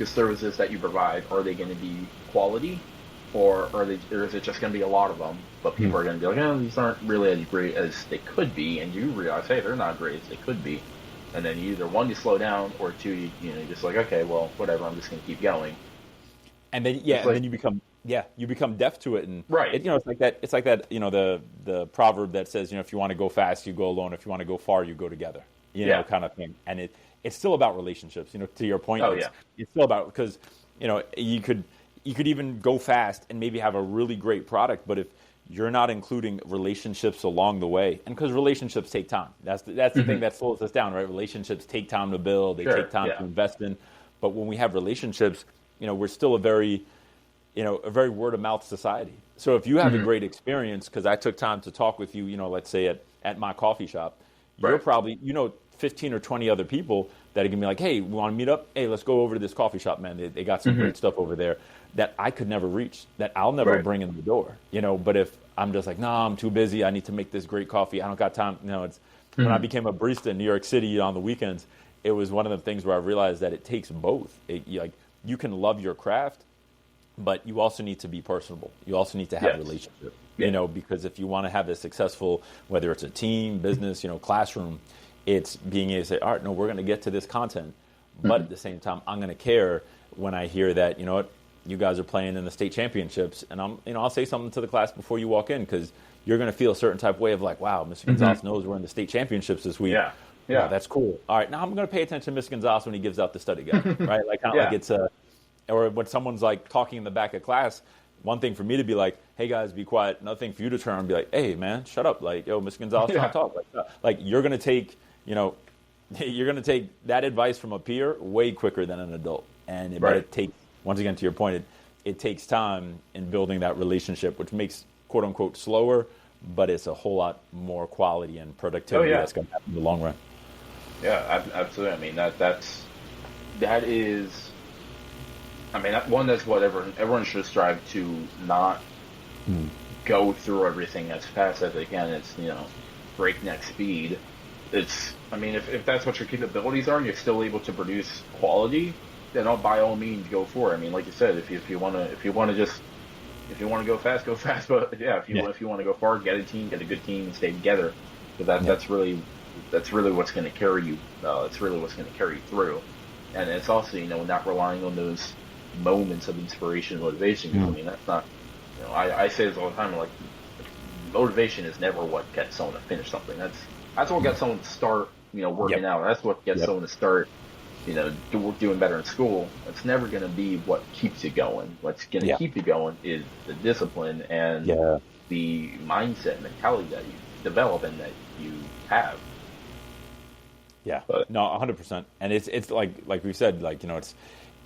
services that you provide, are they going to be quality, or is it just going to be a lot of them? But people are going to be like, oh, these aren't really as great as they could be, and you realize, hey, they're not great as they could be. And then either one, you slow down, or two, you're just like, okay, well, whatever, I'm just going to keep going. And then then you become deaf to it, and right. It's like that. It's like that. The proverb that says, if you want to go fast, you go alone. If you want to go far, you go together. Kind of thing. And it's still about relationships. To your point, it's still about, because you could even go fast and maybe have a really great product, but if you're not including relationships along the way. And because relationships take time. That's the thing that slows us down, right? Relationships take time to build. They Sure. take time Yeah. to invest in. But when we have relationships, we're still a very word of mouth society. So if you have a great experience, because I took time to talk with you, let's say at my coffee shop, you're Right. probably, 15 or 20 other people that are going to be like, hey, we want to meet up? Hey, let's go over to this coffee shop, man. They got some great stuff over there that I could never reach, that I'll never Right. bring in the door. But if I'm just like, nah, I'm too busy. I need to make this great coffee. I don't got time. It's when I became a barista in New York City on the weekends, it was one of the things where I realized that it takes both. You can love your craft, but you also need to be personable. You also need to have a relationship, because if you want to have a successful, whether it's a team, business, classroom, it's being able to say, all right, no, we're going to get to this content. But at the same time, I'm going to care when I hear that, you guys are playing in the state championships. And I'll say something to the class before you walk in, because you're going to feel a certain type of way of like, wow, Mr. Gonzalez knows we're in the state championships this week. Yeah. Yeah. Wow, that's cool. All right, now I'm going to pay attention to Mr. Gonzalez when he gives out the study guide, right? Like, kind of like it's or when someone's like talking in the back of class, one thing for me to be like, hey guys, be quiet. Another thing for you to turn and be like, hey man, shut up. Like, yo, Mr. Gonzalez trying to talk. Like you're going to take, you're going to take that advice from a peer way quicker than an adult. But it takes, once again, to your point, it takes time in building that relationship, which makes quote unquote slower, but it's a whole lot more quality and productivity that's going to happen in the long run. Yeah, absolutely. I mean, that is. I mean, that's what everyone should strive to not go through everything as fast as they can. It's, breakneck speed. I mean, if that's what your capabilities are and you're still able to produce quality, then by all means go for it. I mean, like you said, if you want to go fast, go fast. But if you want to go far, get a team, get a good team, and stay together. Because that's really what's going to carry you. It's really what's going to carry you through. And it's also, not relying on those moments of inspiration and motivation. I mean, that's not, I say this all the time, like, motivation is never what gets someone to finish something. That's what gets someone to start, working out. That's what gets someone to start, doing better in school. It's never going to be what keeps you going. What's going to keep you going is the discipline and the mindset, mentality that you develop and that you have. Yeah, no, 100%. And it's like we said, like,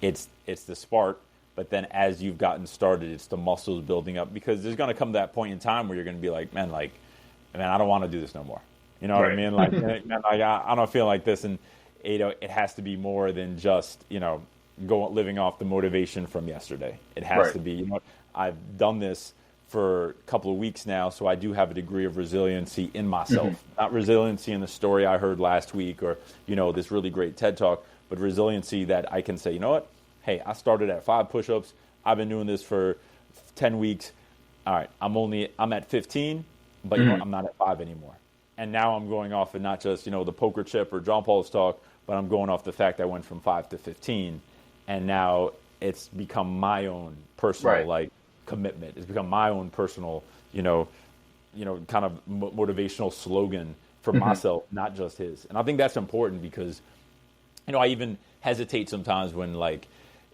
it's the spark, but then as you've gotten started, it's the muscles building up, because there's going to come that point in time where you're going to be like, man, I don't want to do this no more. You know what I mean? Like, man, I don't feel like this. And, it has to be more than just, living off the motivation from yesterday. It has to be, I've done this for a couple of weeks now, so I do have a degree of resiliency in myself. Not resiliency in the story I heard last week or, this really great TED Talk, but resiliency that I can say, you know what? Hey, I started at 5 push-ups. I've been doing this for 10 weeks. All right, I'm at 15, but I'm not at 5 anymore. And now I'm going off of not just, the poker chip or Gian Paul's talk, but I'm going off the fact I went from 5 to 15. And now it's become my own personal, commitment. It's become my own personal, kind of motivational slogan for myself, not just his. And I think that's important because, I even hesitate sometimes when,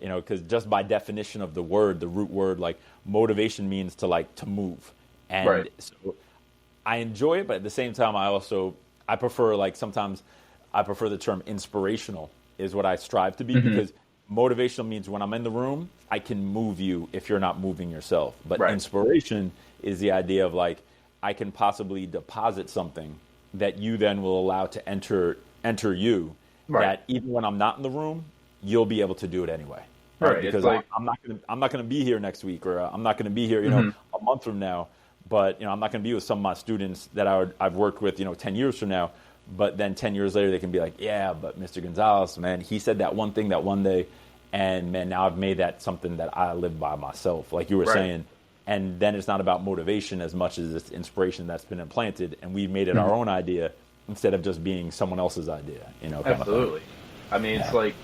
because just by definition of the root word, motivation means to move. And so I enjoy it, but at the same time, I prefer, sometimes I prefer the term inspirational is what I strive to be, because motivational means when I'm in the room, I can move you if you're not moving yourself. But inspiration is the idea of I can possibly deposit something that you then will allow to enter you, that even when I'm not in the room, you'll be able to do it anyway. Right? Because I'm not going to be here next week, or I'm not going to be here, a month from now. But I'm not going to be with some of my students that I've worked with, 10 years from now. But then 10 years later, they can be like, yeah, but Mr. Gonzalez, man, he said that one thing that one day, and man, now I've made that something that I live by myself, like you were saying. And then it's not about motivation as much as it's inspiration that's been implanted, and we've made it our own idea instead of just being someone else's idea. Absolutely. I mean, it's like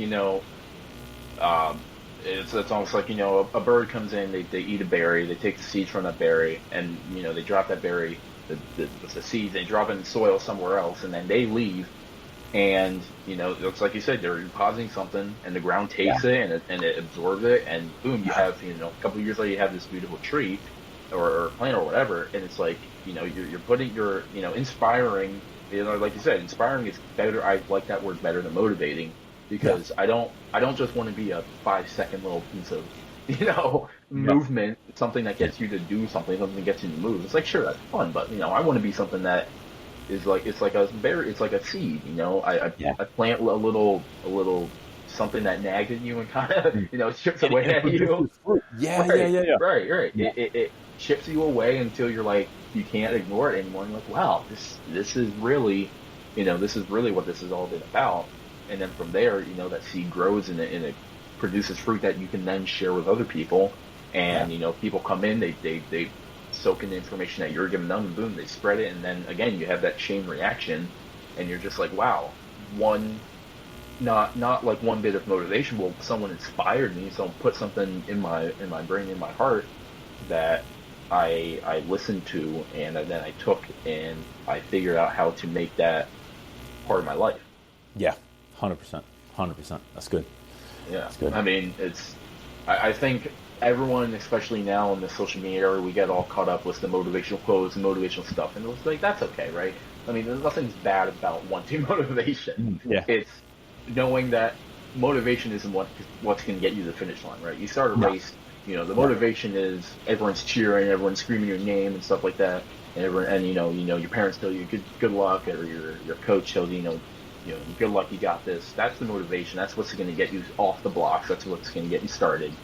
it's almost like a bird comes in, they eat a berry, they take the seeds from that berry, and they drop that berry, the seeds, they drop it in soil somewhere else, and then they leave, and it looks like you said, they're depositing something, and the ground takes it and it absorbs it, and boom, you have a couple of years later you have this beautiful tree, or plan or whatever, and it's like, you're putting your, inspiring, like you said, inspiring is better. I like that word better than motivating, Yeah. because I don't just want to be a 5 second little piece of, Yeah. movement, something that gets you to do something, something that gets you to move. It's like, sure, that's fun, but, I want to be something that is like, it's like a seed, Yeah. I plant a little something that nags at you and kind of, Mm. chips And away it at you. produces fruit. Yeah. Yeah. Right, Yeah. Yeah. right. Yeah. It chips you away until you're like, you can't ignore it anymore. And you're like, wow, this is really, this is really what this has all been about. And then from there, that seed grows, and it produces fruit that you can then share with other people. Yeah. And, people come in, they soak in the information that you're giving them, and boom, they spread it. And then again, you have that chain reaction, and you're just like, wow, one, not like one bit of motivation. Well, someone inspired me, someone put something in my brain, in my heart, that I listened to, and then I took, and I figured out how to make that part of my life. Yeah. 100%. 100%. That's good. Yeah, That's good. I mean, I think everyone, especially now in the social media era, we get all caught up with the motivational quotes and motivational stuff, and it's like, that's okay, right? I mean, there's nothing's bad about wanting motivation. Yeah. It's knowing that motivation isn't what's going to get you to the finish line, right? You start a No. race, the Yeah. motivation is everyone's cheering, everyone's screaming your name and stuff like that, and everyone, and your parents tell you good luck, or your coach tells you, good luck, you got this. That's the motivation. That's what's going to get you off the blocks. That's what's going to get you started.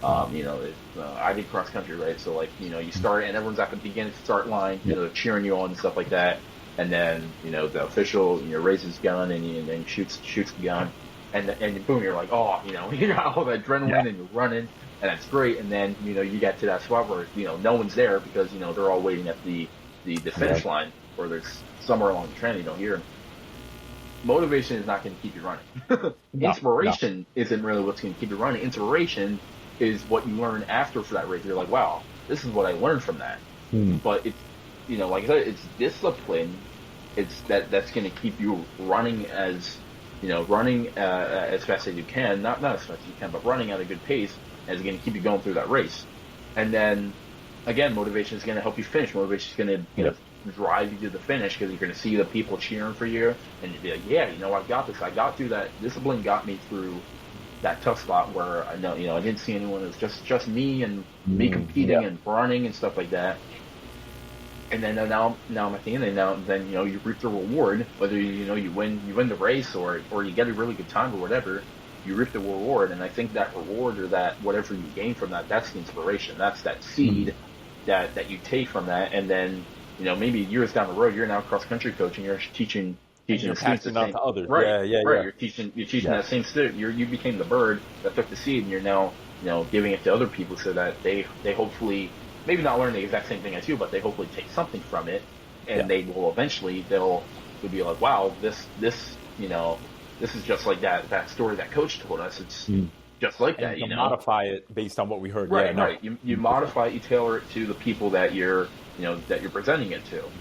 I did cross country, right? So like, you start, and everyone's at the beginning start line, Yeah. cheering you on and stuff like that. And then, the official, raises his gun, and then shoots the gun, and boom, you're like, oh, you got all the adrenaline, Yeah. and you're running, and that's great. And then, you get to that spot where, no one's there, because, they're all waiting at the finish line, or there's somewhere along the trend, you don't hear them. Motivation is not going to keep you running. No. No. Inspiration isn't really what's going to keep you running. Inspiration is what you learn after for that race. You're like, wow, this is what I learned from that. Mm. But it's, like I said, it's discipline. It's that's going to keep you running running as fast as you can. Not as fast as you can, but running at a good pace, and it's going to keep you going through that race. And then, again, motivation is going to help you finish. Motivation is going to, drive you to the finish, because you're going to see the people cheering for you, and you'll be like, yeah, I got this. I got through that. Discipline got me through that tough spot where I know, I didn't see anyone. It was just me, and me competing and running and stuff like that. And then now I'm at the end, and then you reap the reward, whether you win the race, or you get a really good time or whatever. You reap the reward, and I think that reward, or that whatever you gain from that, that's the inspiration. That's that seed that you take from that, and then maybe years down the road, you're now cross country coach, and you're teaching And you're the students passing the on same. to others. Right, Yeah. Yeah. right. Yeah. You're teaching Yeah. that same student. You became the bird that took the seed, and you're now giving it to other people, so that they hopefully, maybe not learn the exact same thing as you, but they hopefully take something from it, and Yeah. they will eventually they'll be like, wow, this is just like that story that coach told us. It's just like And that, you can modify it based on what we heard. Right, Yeah. No. right. You modify it, you tailor it to the people that you're presenting it to.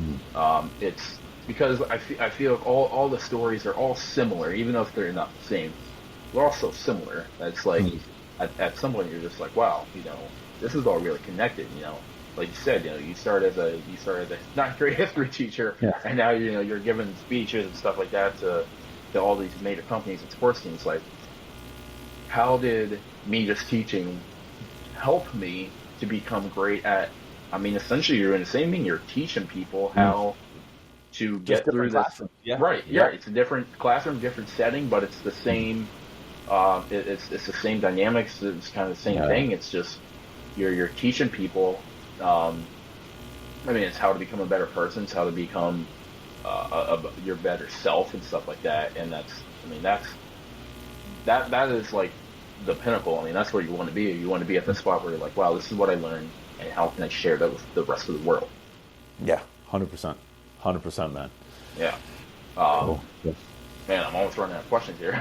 It's because I feel like all the stories are all similar, even though they're not the same. They're all so similar. It's like at some point you're just like, wow, this is all really connected. Like you said, you start as a ninth grade history teacher, Yeah. and now you're giving speeches and stuff like that to all these major companies and sports teams. Like, how did me just teaching help me to become great at? I mean, essentially, you're doing the same thing. You're teaching people how to get through this. Classrooms. Yeah. Right. Yeah. Yeah. It's a different classroom, different setting, but it's the same. It's the same dynamics. It's kind of the same thing. It's just you're teaching people. I mean, it's how to become a better person. It's how to become your better self and stuff like that. And that is like the pinnacle. I mean, that's where you want to be. You want to be at the spot where you're like, wow, this is what I learned, and how can I share that with the rest of the world? Yeah. 100%. 100%, man. Yeah. Cool. Yeah. Man, I'm almost running out of questions here.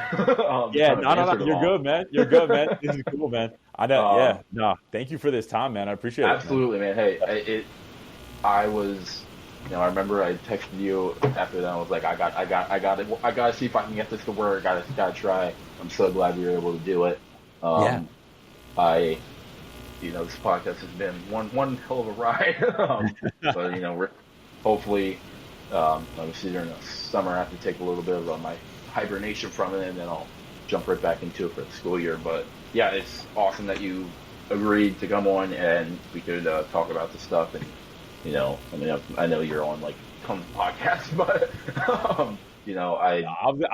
Yeah, no. You're good, man. You're good, man. This is cool, man. I know. Yeah. No. Thank you for this time, man. I appreciate it. Absolutely, man. Hey, I was, I remember I texted you after that. I was like, I got it. I gotta see if I can get this to work. Gotta try. I'm so glad we were able to do it. Yeah. this podcast has been one hell of a ride. But we're hopefully, obviously during the summer, I have to take a little bit of my hibernation from it, and then I'll jump right back into it for the school year. But yeah, it's awesome that you agreed to come on and we could talk about this stuff. And I mean, I know you're on like tons of podcasts, but I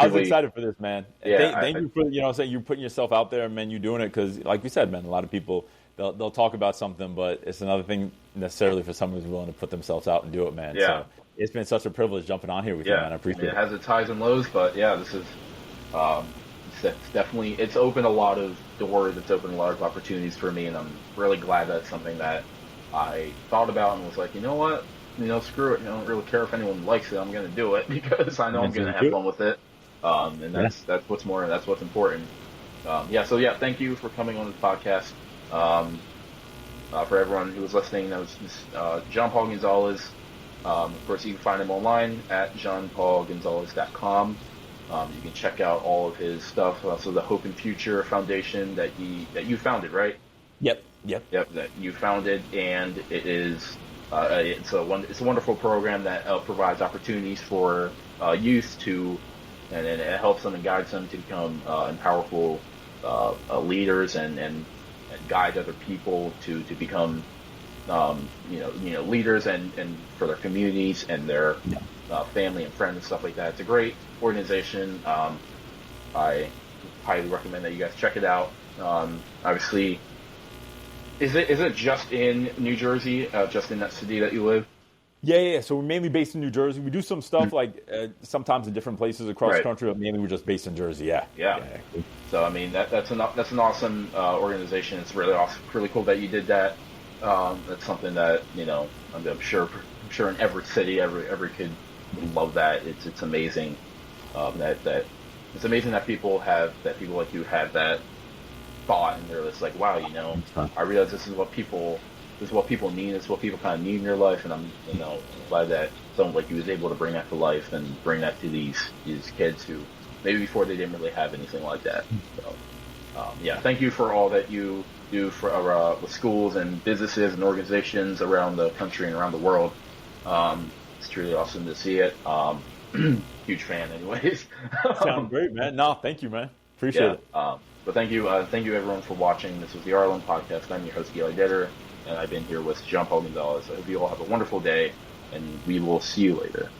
was excited for this, man. Yeah, Thank you for saying you putting yourself out there, man. You doing it because, like we said, man, a lot of people they'll talk about something, but it's another thing necessarily for someone who's willing to put themselves out and do it, man. Yeah. So it's been such a privilege jumping on here with you, man. I appreciate it. It has its highs and lows, but yeah, this is it's definitely opened a lot of doors. It's opened a lot of opportunities for me, and I'm really glad that's something that I thought about and was like, you know what, screw it. I don't really care if anyone likes it. I'm going to do it because I know I'm going to have fun with it. And that's what's important. So thank you for coming on the podcast. For everyone who was listening, that was Gian Paul Gonzalez. Of course, you can find him online at JianPaulGonzalez.com. You can check out all of his stuff. Also, the Hope and Future Foundation that you founded, right? Yep. That you founded, and it is it's a wonderful program that provides opportunities for youth and it helps them and guides them to become powerful leaders and guide other people to become leaders and for their communities and their family and friends and stuff like that. It's a great organization. I highly recommend that you guys check it out. Obviously, is it just in New Jersey, just in that city that you live? Yeah. So we're mainly based in New Jersey. We do some stuff like sometimes in different places across the country, but mainly we're just based in Jersey. Yeah. So I mean that's an awesome organization. It's really awesome, really cool that you did that. That's something that I'm sure in every city, every kid would love that. It's amazing that it's amazing that people like you have that thought, and they're just like, wow, I realize this is what people need. It's what people kind of need in your life, and I'm glad that someone like you was able to bring that to life and bring that to these kids who maybe before they didn't really have anything like that. So thank you for all that you do for with schools and businesses and organizations around the country and around the world. It's truly awesome to see it. Huge fan, anyways. Sounds great, man. No, thank you, man. Appreciate it. But thank you everyone for watching. This was the Arlen Podcast. I'm your host, Eli Detter, and I've been here with Gian Paul Gonzalez. I hope you all have a wonderful day, and we will see you later.